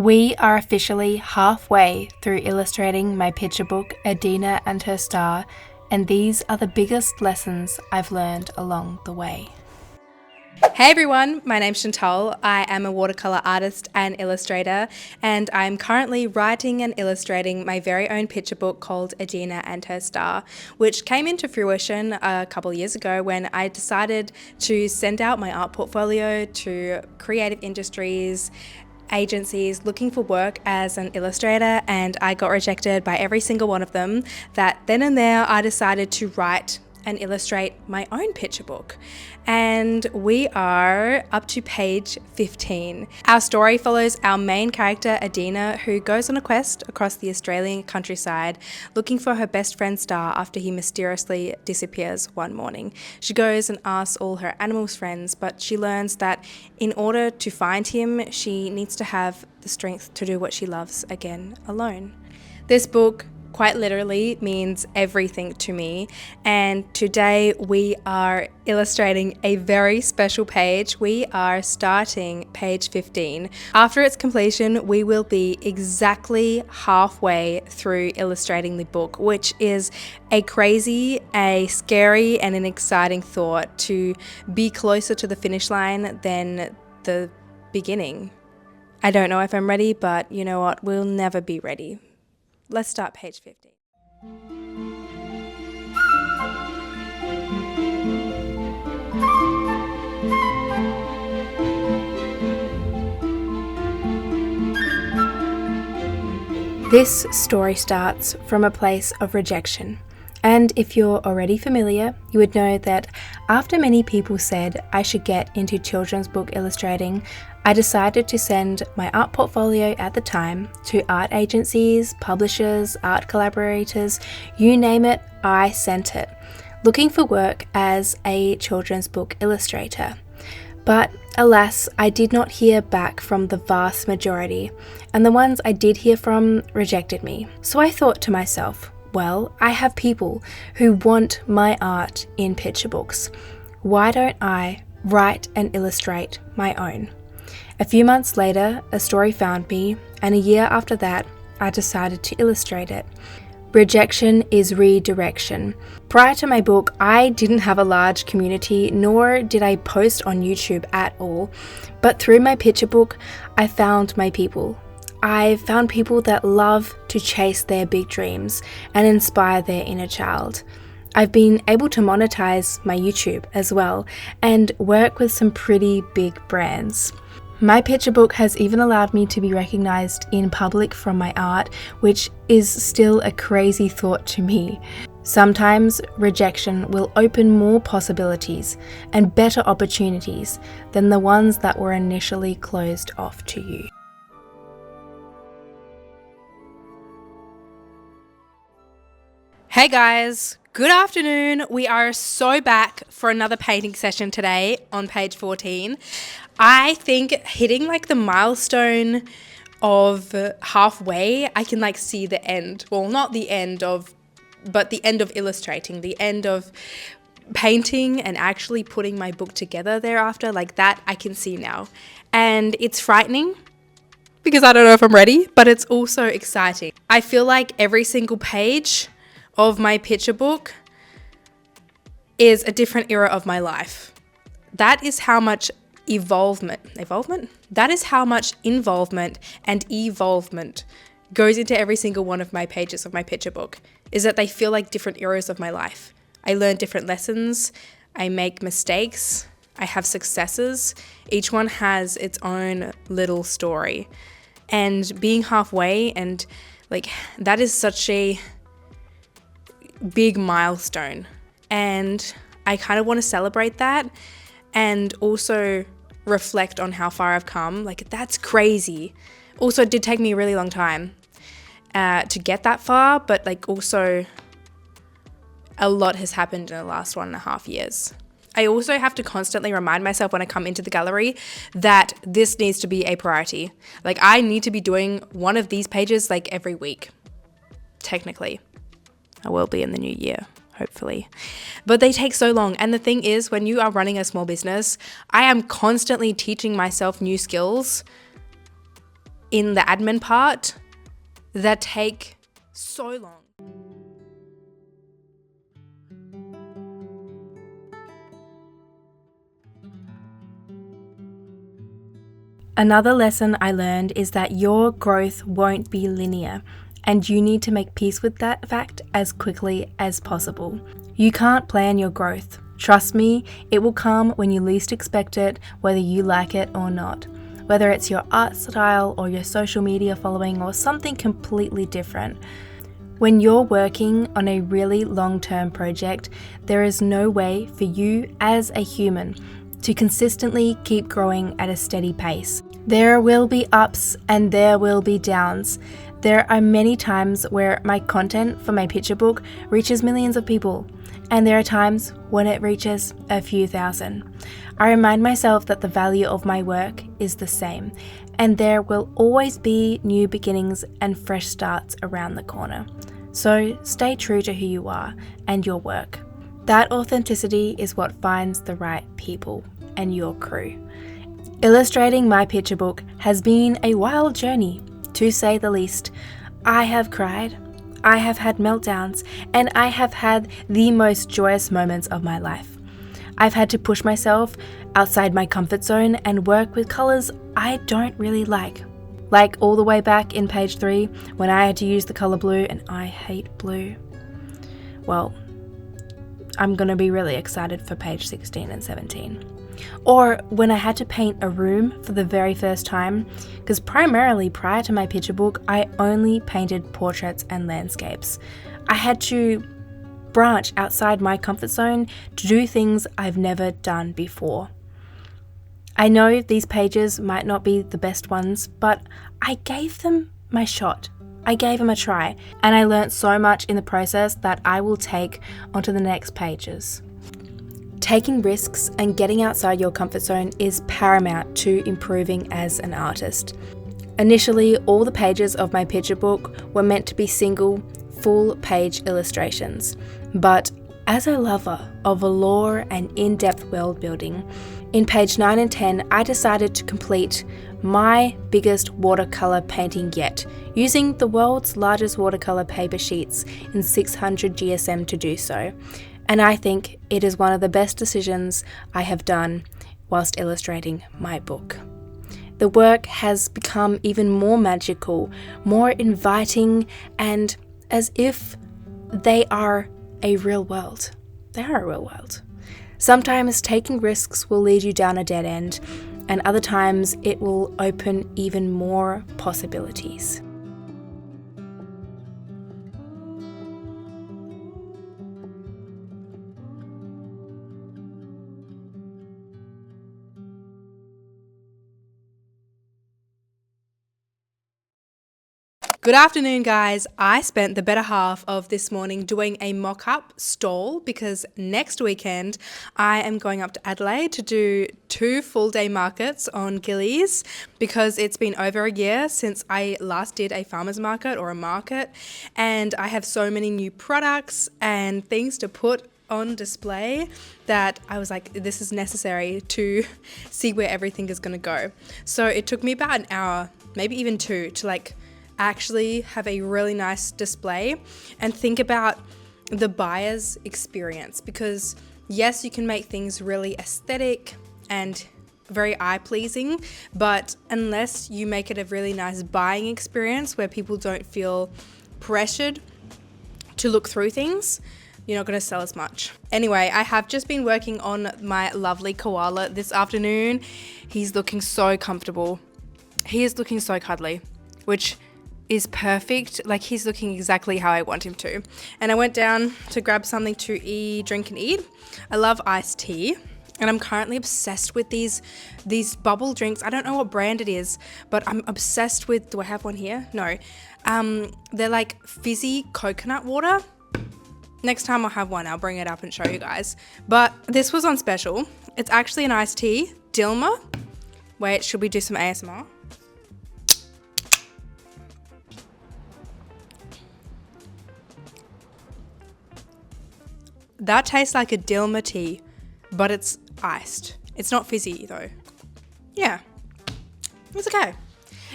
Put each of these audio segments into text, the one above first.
We are officially halfway through illustrating my picture book, Adena and Her Star, and these are the biggest lessons I've learned along the way. Hey everyone, my name's Chantal. I am a watercolour artist and illustrator, and I'm currently writing and illustrating my very own picture book called Adena and Her Star, which came into fruition a couple of years ago when I decided to send out my art portfolio to creative industries, agencies looking for work as an illustrator, and I got rejected by every single one of them. That then and there I decided to write and illustrate my own picture book. And we are up to page 15. Our story follows our main character, Adena, who goes on a quest across the Australian countryside looking for her best friend Star after he mysteriously disappears one morning. She goes and asks all her animals friends, but she learns that in order to find him, she needs to have the strength to do what she loves again alone. This book quite literally means everything to me, and today we are illustrating a very special page. We are starting page 15. After its completion, we will be exactly halfway through illustrating the book, which is a crazy, a scary, and an exciting thought, to be closer to the finish line than the beginning. I don't know if I'm ready, but you know what? We'll never be ready. Let's start page 15. This story starts from a place of rejection. And if you're already familiar, you would know that after many people said I should get into children's book illustrating, I decided to send my art portfolio at the time to art agencies, publishers, art collaborators, you name it, I sent it, looking for work as a children's book illustrator. But alas, I did not hear back from the vast majority, and the ones I did hear from rejected me. So I thought to myself, well, I have people who want my art in picture books. Why don't I write and illustrate my own? A few months later, a story found me, and a year after that, I decided to illustrate it. Rejection is redirection. Prior to my book, I didn't have a large community, nor did I post on YouTube at all. But through my picture book, I found my people. I found people that love to chase their big dreams and inspire their inner child. I've been able to monetize my YouTube as well and work with some pretty big brands. My picture book has even allowed me to be recognized in public from my art, which is still a crazy thought to me. Sometimes rejection will open more possibilities and better opportunities than the ones that were initially closed off to you. Hey guys, good afternoon. We are so back for another painting session today on page 14. I think hitting like the milestone of halfway, I can like see the end. Well, not the end of, but the end of illustrating, the end of painting and actually putting my book together thereafter. Like that I can see now. And it's frightening because I don't know if I'm ready, but it's also exciting. I feel like every single page of my picture book is a different era of my life. That is how much That is how much involvement and evolvement goes into every single one of my pages of my picture book, is that they feel like different eras of my life. I learn different lessons, I make mistakes, I have successes. Each one has its own little story. And being halfway, and like that is such a big milestone, and I kind of want to celebrate that and also reflect on how far I've come. Like that's crazy. Also, it did take me a really long time to get that far, but like also a lot has happened in the last 1.5 years. I also have to constantly remind myself when I come into the gallery that this needs to be a priority. Like I need to be doing one of these pages like every week, technically. I will be in the new year, hopefully. But they take so long. And the thing is, when you are running a small business, I am constantly teaching myself new skills in the admin part that take so long. Another lesson I learned is that your growth won't be linear, and you need to make peace with that fact as quickly as possible. You can't plan your growth. Trust me, it will come when you least expect it, whether you like it or not. Whether it's your art style or your social media following or something completely different. When you're working on a really long-term project, there is no way for you as a human to consistently keep growing at a steady pace. There will be ups and there will be downs. There are many times where my content for my picture book reaches millions of people, and there are times when it reaches a few thousand. I remind myself that the value of my work is the same, and there will always be new beginnings and fresh starts around the corner. So stay true to who you are and your work. That authenticity is what finds the right people and your crew. Illustrating my picture book has been a wild journey, to say the least. I have cried, I have had meltdowns, and I have had the most joyous moments of my life. I've had to push myself outside my comfort zone and work with colours I don't really like all the way back in page 3 when I had to use the colour blue, and I hate blue. Well, I'm going to be really excited for page 16 and 17. Or when I had to paint a room for the very first time, because primarily prior to my picture book, I only painted portraits and landscapes. I had to branch outside my comfort zone to do things I've never done before. I know these pages might not be the best ones, but I gave them my shot. I gave them a try, and I learnt so much in the process that I will take onto the next pages. Taking risks and getting outside your comfort zone is paramount to improving as an artist. Initially, all the pages of my picture book were meant to be single, full-page illustrations, but as a lover of velour and in-depth world building, in page 9 and 10, I decided to complete my biggest watercolour painting yet, using the world's largest watercolour paper sheets in 600 GSM to do so. And I think it is one of the best decisions I have done whilst illustrating my book. The work has become even more magical, more inviting, and as if they are a real world. They are a real world. Sometimes taking risks will lead you down a dead end, and other times it will open even more possibilities. Good afternoon, guys. I spent the better half of this morning doing a mock-up stall because next weekend I am going up to Adelaide to do 2 full-day markets on Gillies because it's been over a year since I last did a farmer's market or a market, and I have so many new products and things to put on display that I was like, this is necessary to see where everything is going to go. So it took me about an hour, maybe even 2, to actually have a really nice display and think about the buyer's experience, because yes, you can make things really aesthetic and very eye-pleasing, but unless you make it a really nice buying experience where people don't feel pressured to look through things, you're not going to sell as much. Anyway, I have just been working on my lovely koala this afternoon. He's looking so comfortable. He is looking so cuddly, which is perfect. He's looking exactly how I want him to. And I went down to grab something to drink and eat. I love iced tea, and I'm currently obsessed with these bubble drinks. I don't know what brand it is, but I'm obsessed with, do I have one here? No. They're like fizzy coconut water. Next time I'll have one, I'll bring it up and show you guys. But this was on special. It's actually an iced tea, Dilma. Wait, should we do some ASMR? That tastes like a Dilma tea, but it's iced. It's not fizzy though. Yeah, it's okay.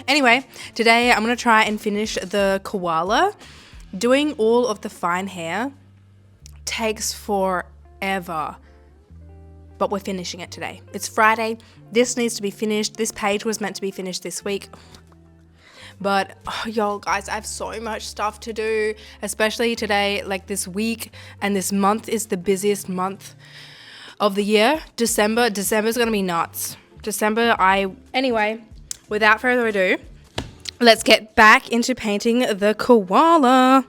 Anyway, today I'm going to try and finish the koala. Doing all of the fine hair takes forever, but we're finishing it today. It's Friday. This needs to be finished. This page was meant to be finished this week. But y'all guys, I have so much stuff to do, especially today, like this week, and this month is the busiest month of the year. December's gonna be nuts. Anyway, without further ado, let's get back into painting the koala.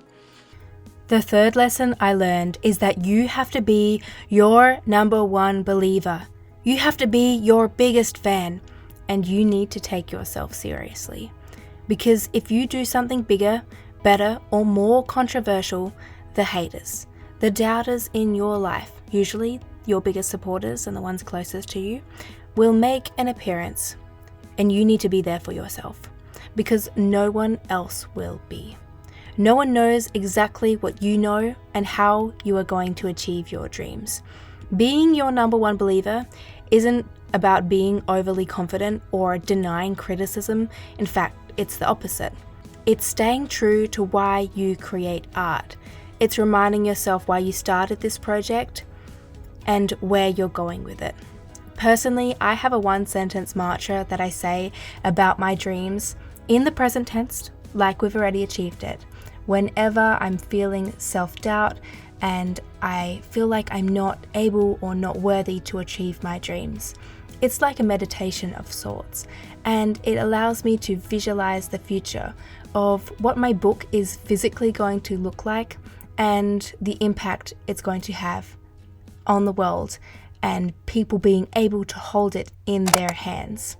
The third lesson I learned is that you have to be your number one believer. You have to be your biggest fan, and you need to take yourself seriously. Because if you do something bigger, better, or more controversial, the haters, the doubters in your life, usually your biggest supporters and the ones closest to you, will make an appearance. And you need to be there for yourself, because no one else will be. No one knows exactly what you know and how you are going to achieve your dreams. Being your number one believer isn't about being overly confident or denying criticism. In fact, it's the opposite. It's staying true to why you create art. It's reminding yourself why you started this project and where you're going with it. Personally, I have a one-sentence mantra that I say about my dreams in the present tense, like we've already achieved it. Whenever I'm feeling self-doubt and I feel like I'm not able or not worthy to achieve my dreams. It's like a meditation of sorts, and it allows me to visualize the future of what my book is physically going to look like and the impact it's going to have on the world and people being able to hold it in their hands.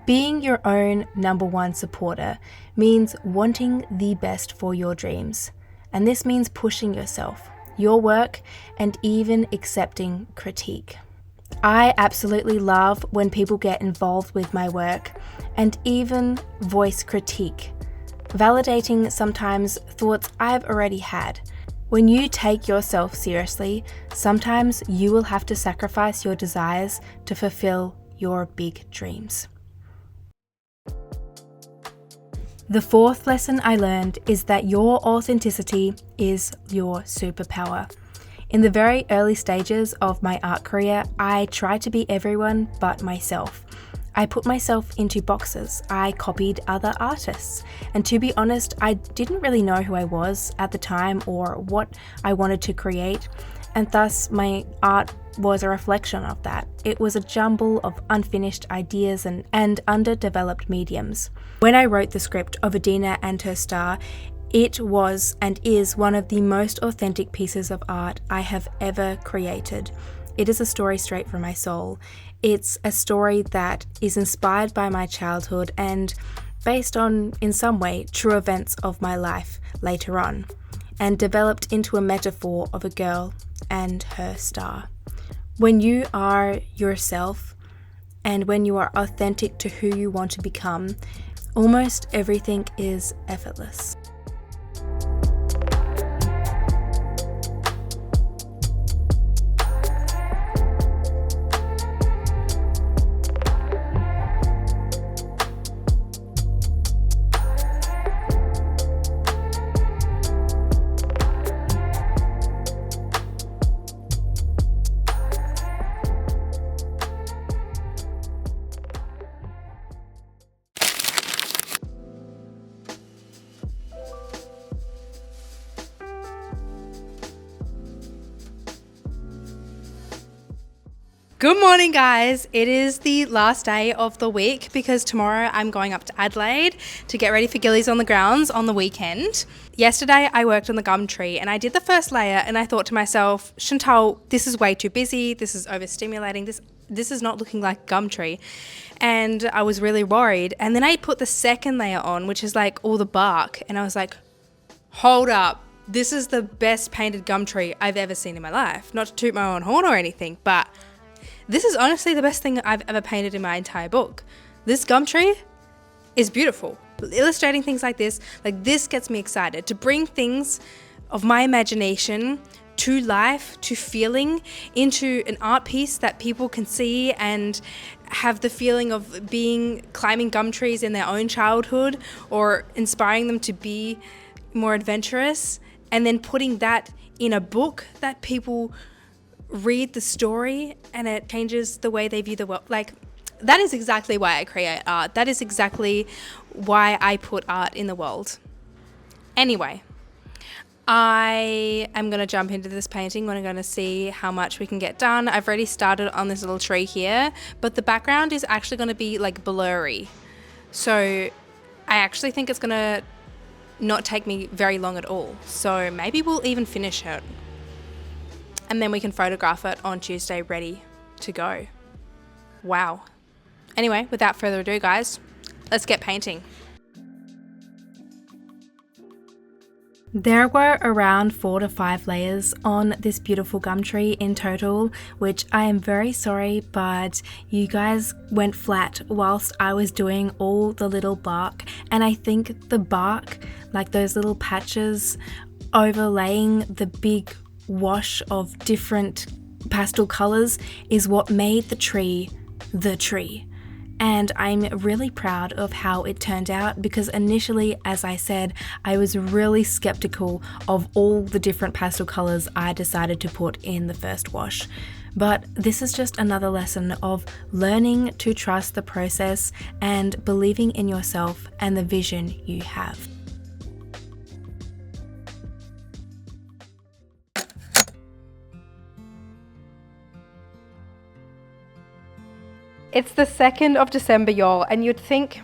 Being your own number one supporter means wanting the best for your dreams, and this means pushing yourself, your work, and even accepting critique. I absolutely love when people get involved with my work and even voice critique, validating sometimes thoughts I've already had. When you take yourself seriously, sometimes you will have to sacrifice your desires to fulfill your big dreams. The fourth lesson I learned is that your authenticity is your superpower. In the very early stages of my art career, I tried to be everyone but myself. I put myself into boxes. I copied other artists. And to be honest, I didn't really know who I was at the time or what I wanted to create. And thus my art was a reflection of that. It was a jumble of unfinished ideas and underdeveloped mediums. When I wrote the script of Adena and her star, it was and is one of the most authentic pieces of art I have ever created. It is a story straight from my soul. It's a story that is inspired by my childhood and based on, in some way, true events of my life later on, and developed into a metaphor of a girl and her star. When you are yourself and when you are authentic to who you want to become, almost everything is effortless. Good morning, guys. It is the last day of the week because tomorrow I'm going up to Adelaide to get ready for Gillies on the Grounds on the weekend. Yesterday I worked on the gum tree and I did the first layer and I thought to myself, Chantal, this is way too busy. This is overstimulating. This is not looking like gum tree. And I was really worried. And then I put the second layer on, which is like all the bark. And I was like, hold up. This is the best painted gum tree I've ever seen in my life. Not to toot my own horn or anything, but this is honestly the best thing I've ever painted in my entire book. This gum tree is beautiful. Illustrating things like this gets me excited to bring things of my imagination to life, to feeling, into an art piece that people can see and have the feeling of climbing gum trees in their own childhood, or inspiring them to be more adventurous, and then putting that in a book that people read the story and it changes the way they view the world. Like, that is exactly why I create art. That is exactly why I put art in the world. Anyway, I am going to jump into this painting. We're going to see how much we can get done. I've already started on this little tree here, but the background is actually going to be like blurry. So I actually think it's going to not take me very long at all. So maybe we'll even finish it. And then we can photograph it on Tuesday ready to go. Wow. Anyway, without further ado, guys, let's get painting. There were around 4 to 5 layers on this beautiful gum tree in total, which I am very sorry, but you guys went flat whilst I was doing all the little bark. And I think the bark, like those little patches overlaying the big wash of different pastel colors, is what made the tree the tree. And I'm really proud of how it turned out, because initially, as I said, I was really skeptical of all the different pastel colors I decided to put in the first wash. But this is just another lesson of learning to trust the process and believing in yourself and the vision you have. It's the 2nd of December, y'all, and you'd think,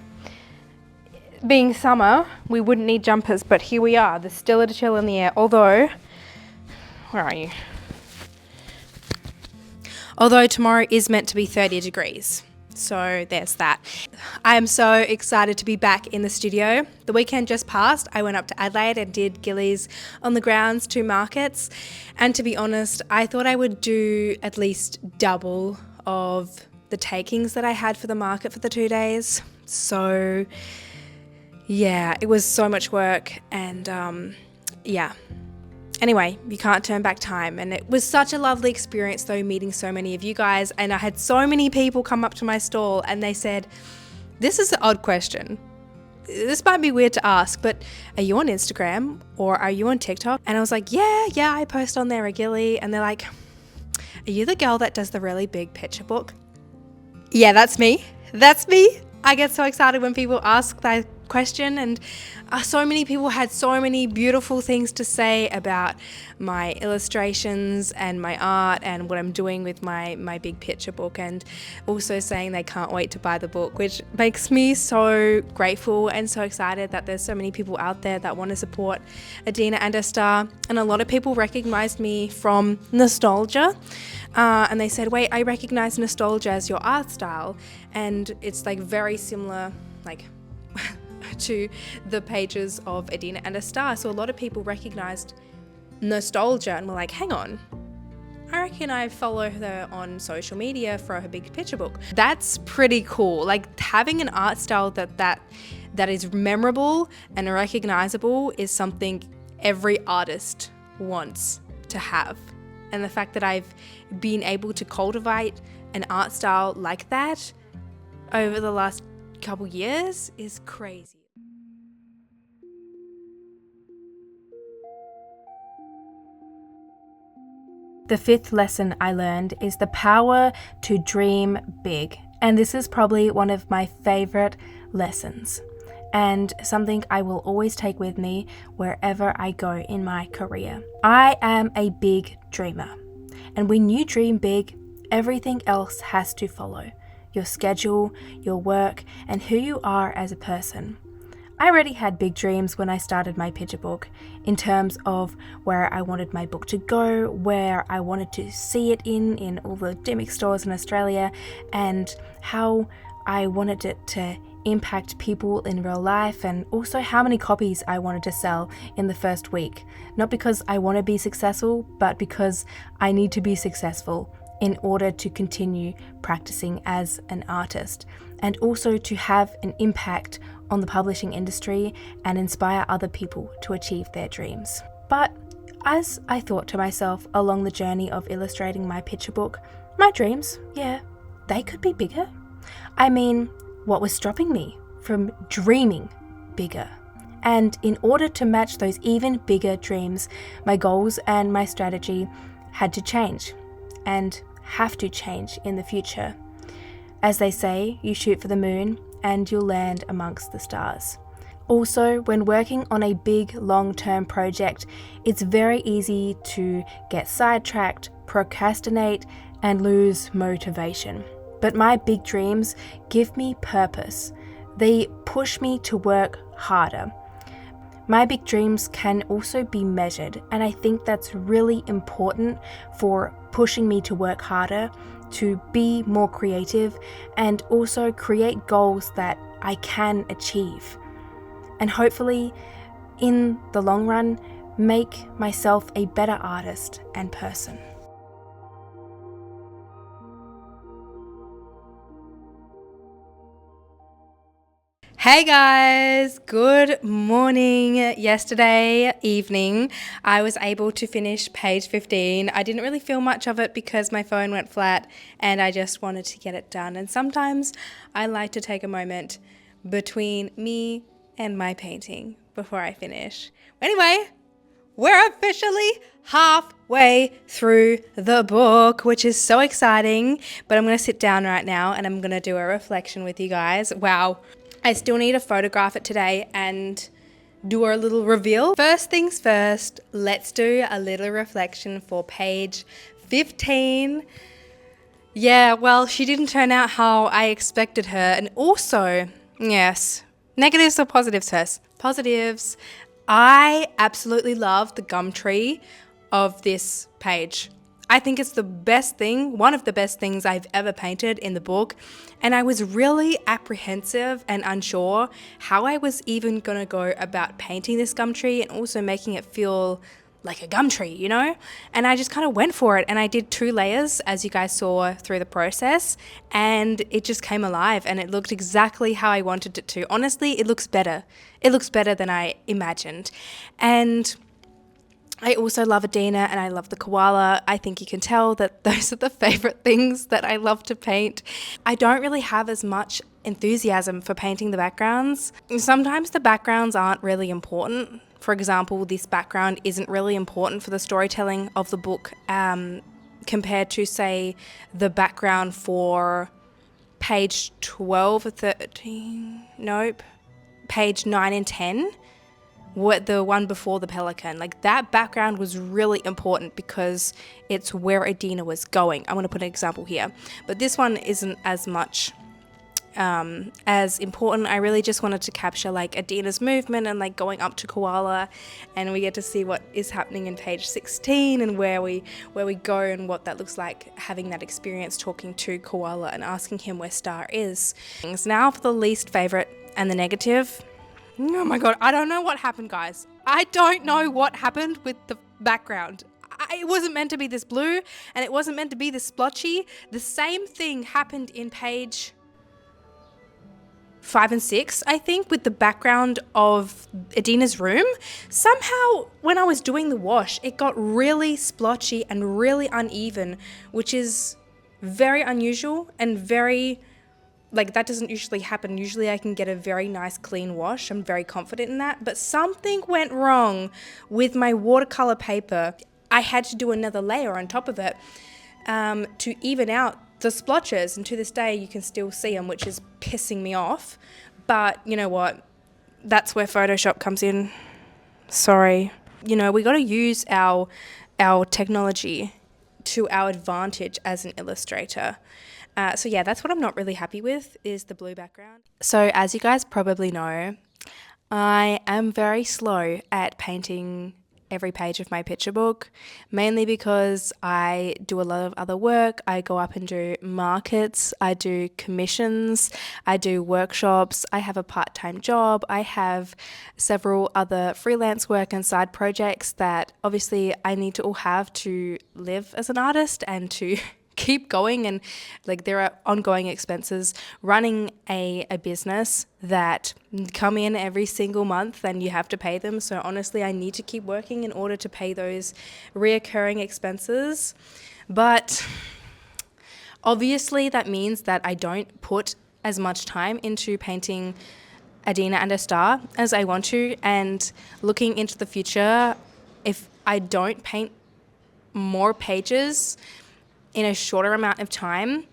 being summer, we wouldn't need jumpers, but here we are. There's still a chill in the air, although, where are you? Although tomorrow is meant to be 30 degrees. So there's that. I am so excited to be back in the studio. The weekend just passed. I went up to Adelaide and did gillies on the grounds, 2 markets. And to be honest, I thought I would do at least double of the takings that I had for the market for the 2 days. So yeah, it was so much work, and yeah. Anyway, you can't turn back time, and it was such a lovely experience though, meeting so many of you guys. And I had so many people come up to my stall and they said, this is an odd question. This might be weird to ask, but are you on Instagram or are you on TikTok? And I was like, yeah, I post on there regularly. And they're like, are you the girl that does the really big picture book? Yeah, that's me. I get so excited when people ask that question, and so many people had so many beautiful things to say about my illustrations and my art and what I'm doing with my big picture book, and also saying they can't wait to buy the book, which makes me so grateful and so excited that there's so many people out there that want to support Adena and her star. And a lot of people recognized me from Nostalgia, and they said, wait, I recognize Nostalgia as your art style, and it's like very similar, like to the pages of Adena and a Star. So a lot of people recognized Nostalgia and were like, hang on, I reckon I follow her on social media for her big picture book. That's pretty cool. Like, having an art style that is memorable and recognizable is something every artist wants to have. And the fact that I've been able to cultivate an art style like that over the last couple years is crazy. The 5th lesson I learned is the power to dream big. And this is probably one of my favorite lessons, and something I will always take with me wherever I go in my career. I am a big dreamer, and when you dream big, everything else has to follow. Your schedule, your work, and who you are as a person. I already had big dreams when I started my picture book, in terms of where I wanted my book to go, where I wanted to see it in all the gimmick stores in Australia, and how I wanted it to impact people in real life, and also how many copies I wanted to sell in the first week. Not because I want to be successful, but because I need to be successful in order to continue practicing as an artist, and also to have an impact on the publishing industry and inspire other people to achieve their dreams. But as I thought to myself along the journey of illustrating my picture book, my dreams, yeah, they could be bigger. I mean, what was stopping me from dreaming bigger? And in order to match those even bigger dreams, my goals and my strategy had to change and have to change in the future. As they say, you shoot for the moon and you'll land amongst the stars. Also, when working on a big long-term project, it's very easy to get sidetracked, procrastinate, and lose motivation. But my big dreams give me purpose. They push me to work harder. My big dreams can also be measured, and I think that's really important for pushing me to work harder, to be more creative, and also create goals that I can achieve. And hopefully, in the long run, make myself a better artist and person. Hey guys, good morning. Yesterday evening, I was able to finish page 15. I didn't really feel much of it because my phone went flat and I just wanted to get it done. And sometimes I like to take a moment between me and my painting before I finish. Anyway, we're officially halfway through the book, which is so exciting. But I'm going to sit down right now and I'm going to do a reflection with you guys. Wow. I still need to photograph it today and do a little reveal. First things first, let's do a little reflection for page 15. Yeah, well, she didn't turn out how I expected her. And also, yes, negatives or positives first? Positives. I absolutely love the gum tree of this page. I think it's the best thing, one of the best things I've ever painted in the book. And I was really apprehensive and unsure how I was even going to go about painting this gum tree and also making it feel like a gum tree, you know? And I just kind of went for it. And I did 2 layers, as you guys saw through the process. And it just came alive and it looked exactly how I wanted it to. Honestly, it looks better. It looks better than I imagined. And I also love Adena and I love the koala. I think you can tell that those are the favorite things that I love to paint. I don't really have as much enthusiasm for painting the backgrounds. Sometimes the backgrounds aren't really important. For example, this background isn't really important for the storytelling of the book compared to, say, the background for page 12 or 13. Nope. Page 9 and 10. What the one before the pelican, like that background was really important because it's where Adena was going. I'm going to put an example here, but this one isn't as much as important. I really just wanted to capture like Adena's movement and like going up to koala, and we get to see what is happening in page 16 and where we go and what that looks like, having that experience talking to koala and asking him where Star is. Now for the least favorite and the negative. Oh my god, I don't know what happened, guys. I don't know what happened with the background. It wasn't meant to be this blue, and it wasn't meant to be this splotchy. The same thing happened in page 5 and 6, I think, with the background of Adena's room. Somehow, when I was doing the wash, it got really splotchy and really uneven, which is very unusual and very... like that doesn't usually happen. Usually I can get a very nice clean wash. I'm very confident in that. But something went wrong with my watercolor paper. I had to do another layer on top of it to even out the splotches. And to this day you can still see them, which is pissing me off. But you know what? That's where Photoshop comes in. Sorry. You know, we got to use our technology to our advantage as an illustrator. So yeah, that's what I'm not really happy with, is the blue background. So as you guys probably know, I am very slow at painting every page of my picture book, mainly because I do a lot of other work. I go up and do markets, I do commissions, I do workshops, I have a part-time job, I have several other freelance work and side projects that obviously I need to all have to live as an artist and to keep going, and like there are ongoing expenses running a business that come in every single month and you have to pay them. So honestly, I need to keep working in order to pay those reoccurring expenses. But Obviously, that means that I don't put as much time into painting Adena and a star as I want to, and looking into the future, if I don't paint more pages in a shorter amount of time,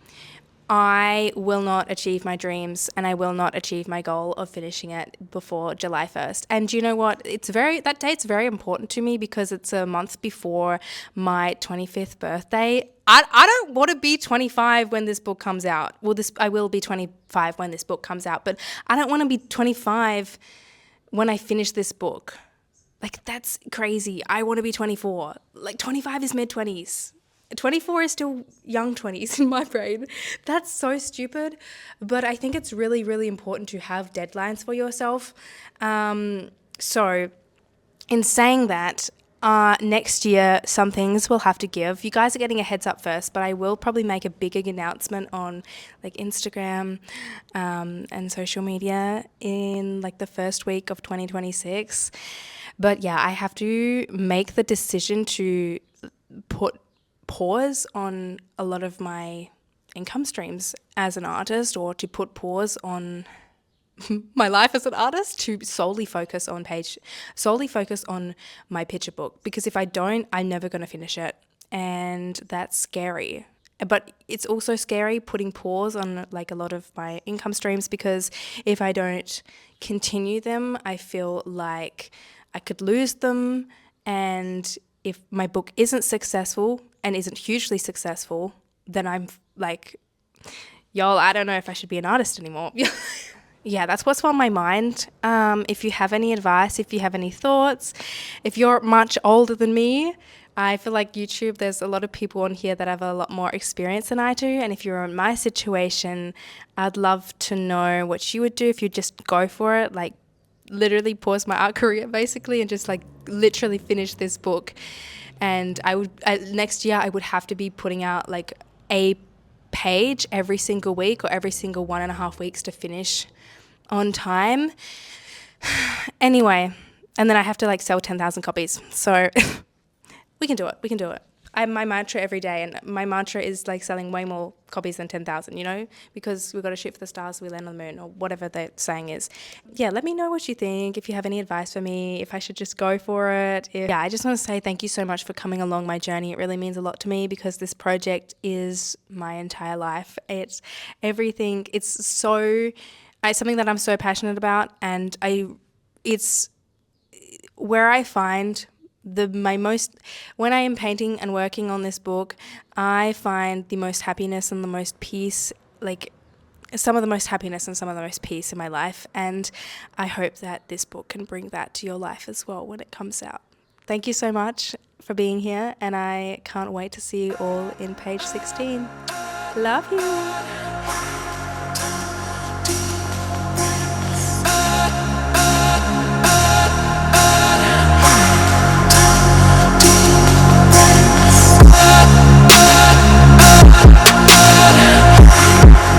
I will not achieve my dreams and I will not achieve my goal of finishing it before July 1st. And you know what? That date's very important to me because it's a month before my 25th birthday. I don't want to be 25 when this book comes out. I will be 25 when this book comes out, but I don't want to be 25 when I finish this book. Like, that's crazy. I want to be 24. Like, 25 is mid-20s. 24 is still young 20s in my brain. That's so stupid. But I think it's really, really important to have deadlines for yourself. So in saying that, next year, some things will have to give. You guys are getting a heads up first, but I will probably make a big announcement on like Instagram and social media in like the first week of 2026. But yeah, I have to make the decision to put pause on a lot of my income streams as an artist, or to put pause on my life as an artist, to solely focus on my picture book, because if I don't, I'm never going to finish it, and that's scary. But it's also scary putting pause on like a lot of my income streams, because if I don't continue them, I feel like I could lose them, and if my book isn't successful and isn't hugely successful, then I'm like, y'all, I don't know if I should be an artist anymore. Yeah, that's what's on my mind. If you have any advice, if you have any thoughts, if you're much older than me, I feel like YouTube, there's a lot of people on here that have a lot more experience than I do. And if you're in my situation, I'd love to know what you would do if you just go for it, like literally pause my art career basically and just like literally finish this book. And next year I would have to be putting out like a page every single week, or every single 1.5 weeks to finish on time. Anyway, and then I have to like sell 10,000 copies. So we can do it. My mantra every day, and my mantra is like selling way more copies than 10,000, you know, because we've got to shoot for the stars, we land on the moon, or whatever the saying is. Yeah, let me know what you think, if you have any advice for me, if I should just go for it. I just want to say thank you so much for coming along my journey. It really means a lot to me, because this project is my entire life. It's everything. It's something that I'm so passionate about, and it's where I find when I am painting and working on this book, I find the most happiness and the most peace, like some of the most happiness and some of the most peace in my life. And I hope that this book can bring that to your life as well when it comes out. Thank you so much for being here, and I can't wait to see you all in page 16. Love you.